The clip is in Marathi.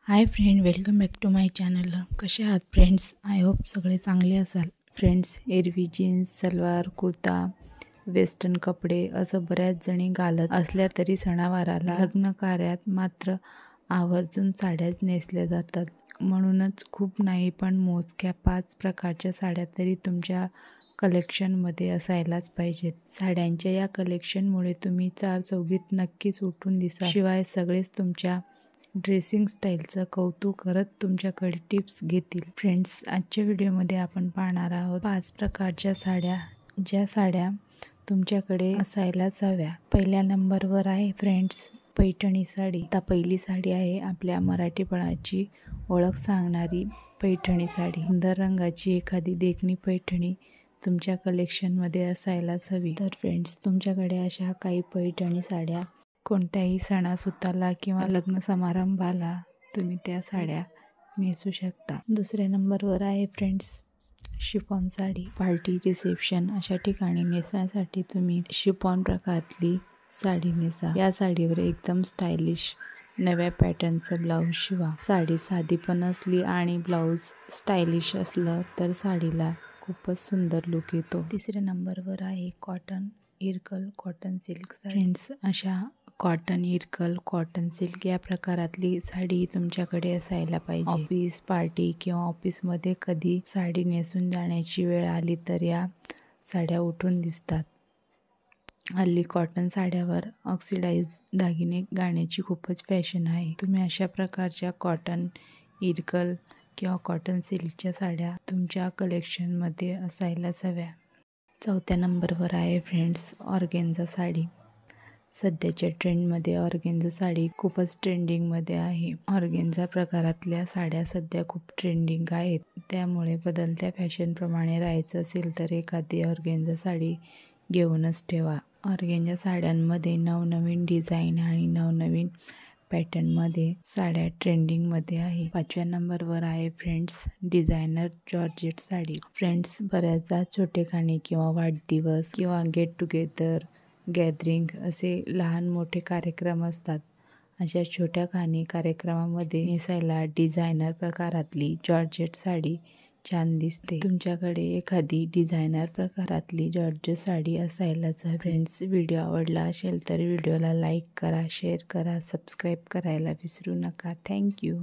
High friend, welcome back to my channel. कसे आहात फ्रेंड्स? आय होप सगळे चांगले असाल. फ्रेंड्स, एरवी जीन्स, सलवार, कुर्ता, वेस्टर्न कपडे असं बऱ्याच जणी घालत असल्या तरी सणावाराला लग्न कार्यात मात्र आवर्जून साड्याच नेसल्या जातात. म्हणूनच खूप नाही पण मोजक्या 5 प्रकारच्या साड्या तरी तुमच्या कलेक्शनमध्ये असायलाच पाहिजेत. साड्यांच्या या कलेक्शनमुळे तुम्ही चौघीत नक्कीच उठून दिसाल. शिवाय सगळेच तुमच्या ड्रेसिंग स्टाईलचं कौतुक करत तुमच्याकडे टिप्स घेतील. फ्रेंड्स, आजच्या व्हिडिओमध्ये आपण पाहणार आहोत 5 प्रकारच्या साड्या, ज्या साड्या तुमच्याकडे असायलाच हव्या. पहिल्या नंबरवर आहे फ्रेंड्स पैठणी साडी. आता पहिली साडी आहे आपल्या मराठीपणाची ओळख सांगणारी पैठणी साडी. सुंदर रंगाची एखादी देखणी पैठणी तुमच्या कलेक्शनमध्ये असायलाच हवी. तर फ्रेंड्स, तुमच्याकडे अशा काही पैठणी साड्या कोणत्याही सणासुद्धाला किंवा लग्न समारंभाला तुम्ही त्या साड्या नेसू शकता. दुसऱ्या नंबरवर आहे friends chiffon sari. Party, reception अशा ठिकाणी नेसण्यासाठी तुम्ही शिफॉन प्रकारातली साडी नेसा. या साडीवर एकदम स्टायलिश नव्या पॅटर्नचं ब्लाऊज शिवा. साडी साधी पण असली आणि ब्लाऊज स्टायलिश असलं तर साडीला खूपच सुंदर लुक येतो. तिसऱ्या नंबरवर आहे cotton, Irkal, cotton silk sari. Friends, अशा कॉटन, इरकल, कॉटन सिल्क या प्रकारातली साडी तुमच्याकडे असायला पाहिजे. ऑफिस, पार्टी किंवा ऑफिसमध्ये कधी साडी नेसून जाण्याची वेळ आली तर या साड्या उठून दिसतात. हल्ली कॉटन साड्यावर ऑक्सिडाइज दागिने घालण्याची खूपच फॅशन आहे. तुम्ही अशा प्रकारच्या कॉटन, इरकल किंवा कॉटन सिल्कच्या साड्या तुमच्या कलेक्शनमध्ये असायलाच हव्या. चौथ्या नंबरवर आहे फ्रेंड्स ऑर्गेन्झा साडी. सध्याच्या ट्रेंडमध्ये ऑर्गेन्झा साडी खूपच ट्रेंडिंगमध्ये आहे. ऑर्गेन्झा प्रकारातल्या साड्या सध्या खूप ट्रेंडिंग आहेत. त्यामुळे बदलत्या फॅशनप्रमाणे राहायचं असेल तर एखादी ऑर्गेन्झा साडी घेऊनच ठेवा. ऑर्गेन्झा साड्यांमध्ये नवनवीन डिझाईन आणि नवनवीन पॅटर्नमध्ये साड्या ट्रेंडिंगमध्ये आहे. 5व्या नंबरवर आहे friends designer georgette sari. Friends, बऱ्याचदा छोटेखानी किंवा वाढदिवस किंवा गेट टुगेदर, गॅदरिंग असे लहान मोठे कार्यक्रम असतात. अशा छोट्या खानी कार्यक्रमामध्ये नेसायला डिझायनर प्रकारातली जॉर्जेट साडी छान दिसते. तुमच्याकडे एखादी डिझायनर प्रकारातली जॉर्जेट साडी असायलाच हवी. फ्रेंड्स, व्हिडिओ आवडला असेल तर व्हिडिओला लाईक करा, शेअर करा, सबस्क्राईब करायला विसरू नका. थँक्यू.